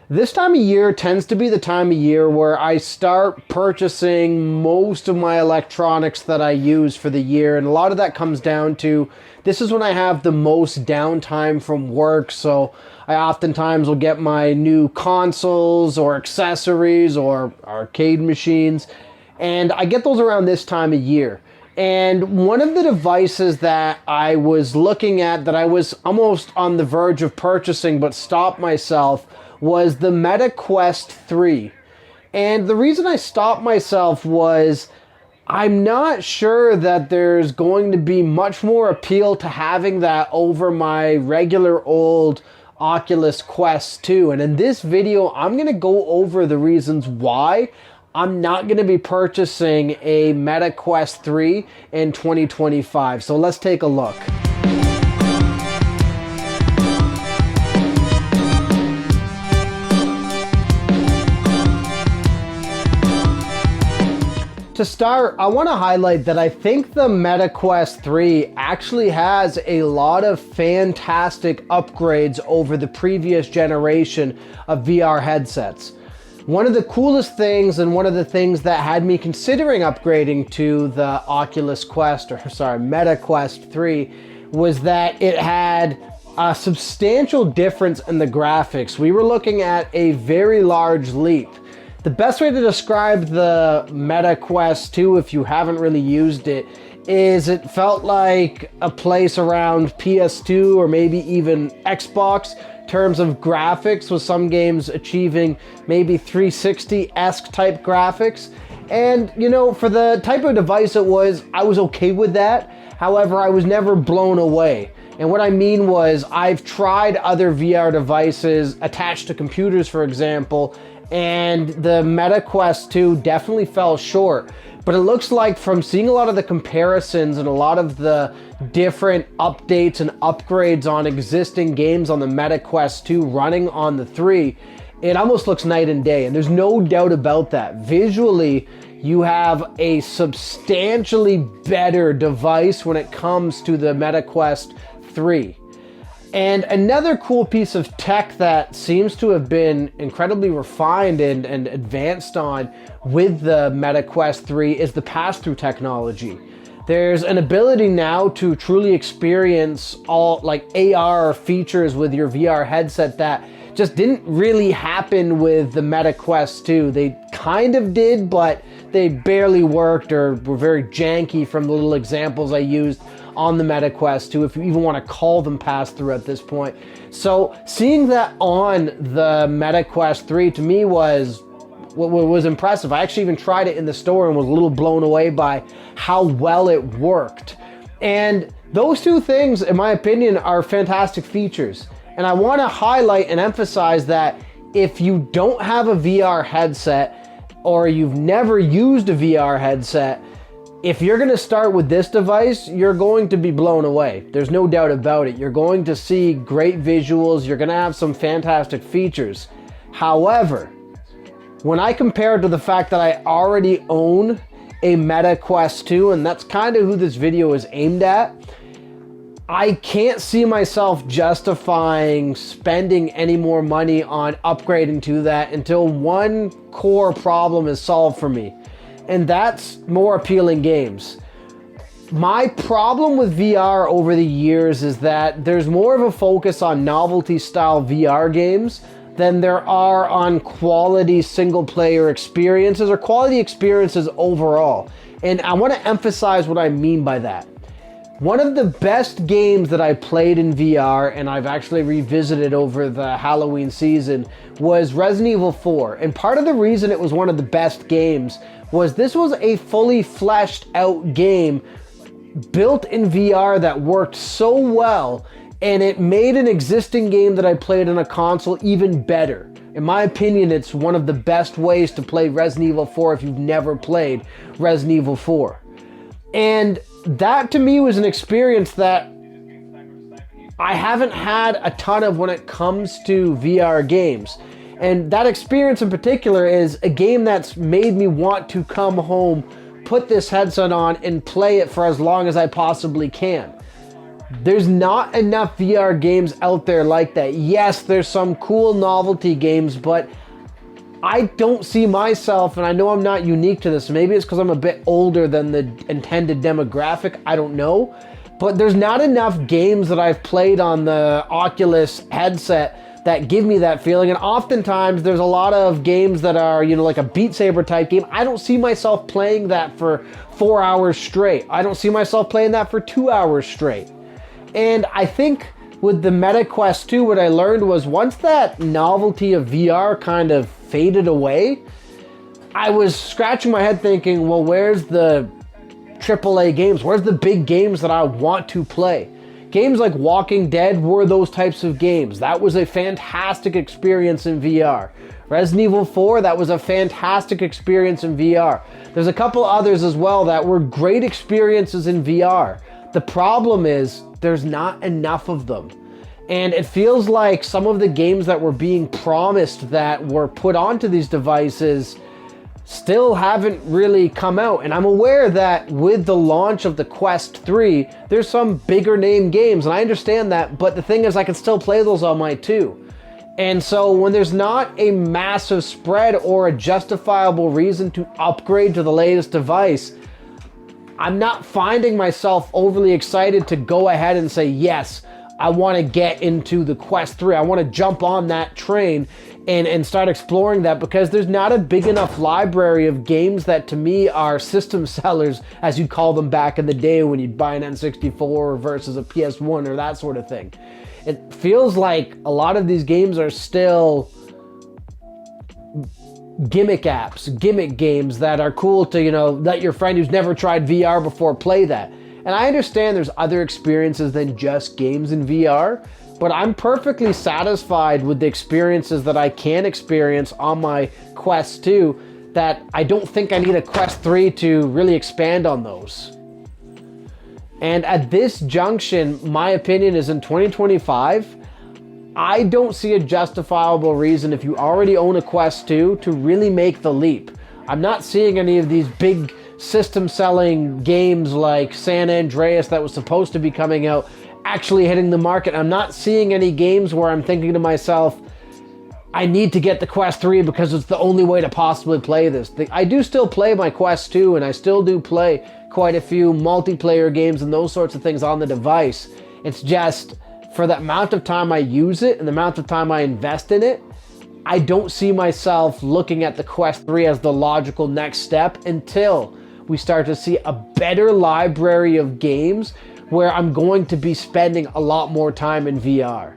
This time of year tends to be the time of year where I start purchasing most of my electronics that I use for the year. And a lot of that comes down to this is when I have the most downtime from work. So I oftentimes will get my new consoles or accessories or arcade machines. And I get those around this time of year. And one of the devices that I was looking at that I was almost on the verge of purchasing but stopped myself was the Meta Quest 3. And the reason I stopped myself was I'm not sure that there's going to be much more appeal to having that over my regular old Oculus Quest 2. And in this video, I'm going to go over the reasons why I'm not going to be purchasing a Meta Quest 3 in 2025. So let's take a look. To start, I want to highlight that I think the Meta Quest 3 actually has a lot of fantastic upgrades over the previous generation of VR headsets. One of the coolest things and one of the things that had me considering upgrading to the Meta Quest 3 was that it had a substantial difference in the graphics. We were looking at a very large leap. The best way to describe the Meta Quest 2, if you haven't really used it, is it felt like a place around PS2 or maybe even Xbox in terms of graphics, with some games achieving maybe 360-esque type graphics. And, you know, for the type of device it was, I was okay with that. However, I was never blown away. And what I mean was, I've tried other VR devices attached to computers, for example, and the Meta Quest 2 definitely fell short. But it looks like from seeing a lot of the comparisons and a lot of the different updates and upgrades on existing games on the Meta Quest 2 running on the 3, it almost looks night and day. And there's no doubt about that. Visually, you have a substantially better device when it comes to the Meta Quest 3. And another cool piece of tech that seems to have been incredibly refined and advanced on with the Meta Quest 3 is the pass-through technology. There's an ability now to truly experience all like AR features with your VR headset that just didn't really happen with the Meta Quest 2. They kind of did, but they barely worked or were very janky from the little examples I used on the Meta Quest 2, if you even want to call them pass-through at this point. So seeing that on the Meta Quest 3 to me was impressive. I actually even tried it in the store and was a little blown away by how well it worked. And those two things, in my opinion, are fantastic features. And I want to highlight and emphasize that if you don't have a VR headset or you've never used a VR headset, if you're going to start with this device, you're going to be blown away. There's no doubt about it. You're going to see great visuals. You're going to have some fantastic features. However, when I compare it to the fact that I already own a Meta Quest 2, and that's kind of who this video is aimed at, I can't see myself justifying spending any more money on upgrading to that until one core problem is solved for me. And that's more appealing games. My problem with VR over the years is that there's more of a focus on novelty style VR games than there are on quality single player experiences or quality experiences overall. And I want to emphasize what I mean by that. One of the best games that I played in VR, and I've actually revisited over the Halloween season, was Resident Evil 4. And part of the reason it was one of the best games was this was a fully fleshed out game built in VR that worked so well, and it made an existing game that I played on a console even better. In my opinion, it's one of the best ways to play Resident Evil 4 if you've never played Resident Evil 4. And that to me was an experience that I haven't had a ton of when it comes to VR games. And that experience in particular is a game that's made me want to come home, put this headset on, and play it for as long as I possibly can. There's not enough VR games out there like that. Yes, there's some cool novelty games, but I don't see myself, and I know I'm not unique to this, maybe it's because I'm a bit older than the intended demographic, I don't know, but there's not enough games that I've played on the Oculus headset that give me that feeling. And oftentimes there's a lot of games that are, you know, like a Beat Saber type game. I don't see myself playing that for 4 hours straight. I don't see myself playing that for 2 hours straight. And I think with the Meta Quest 2, what I learned was once that novelty of VR kind of faded away, I was scratching my head thinking, well, where's the AAA games? Where's the big games that I want to play? Games like Walking Dead were those types of games. That was a fantastic experience in VR. Resident Evil 4, that was a fantastic experience in VR. There's a couple others as well that were great experiences in VR. The problem is there's not enough of them. And it feels like some of the games that were being promised that were put onto these devices still haven't really come out. And I'm aware that with the launch of the Quest 3, there's some bigger name games, and I understand that, but the thing is I can still play those on my 2. And so when there's not a massive spread or a justifiable reason to upgrade to the latest device, I'm not finding myself overly excited to go ahead and say, yes, I want to get into the Quest 3. I want to jump on that train and start exploring that, because there's not a big enough library of games that to me are system sellers, as you'd call them back in the day when you'd buy an N64 versus a PS1 or that sort of thing. It feels like a lot of these games are still gimmick apps, gimmick games that are cool to, you know, let your friend who's never tried VR before play that. And I understand there's other experiences than just games in VR, but I'm perfectly satisfied with the experiences that I can experience on my Quest 2, that I don't think I need a Quest 3 to really expand on those. And at this junction, my opinion is in 2025, I don't see a justifiable reason if you already own a Quest 2 to really make the leap. I'm not seeing any of these big system selling games like San Andreas that was supposed to be coming out actually hitting the market. I'm not seeing any games where I'm thinking to myself, I need to get the Quest 3 because it's the only way to possibly play this. I do still play my Quest 2, and I still do play quite a few multiplayer games and those sorts of things on the device. It's just for the amount of time I use it and the amount of time I invest in it, I don't see myself looking at the Quest 3 as the logical next step until we start to see a better library of games where I'm going to be spending a lot more time in VR.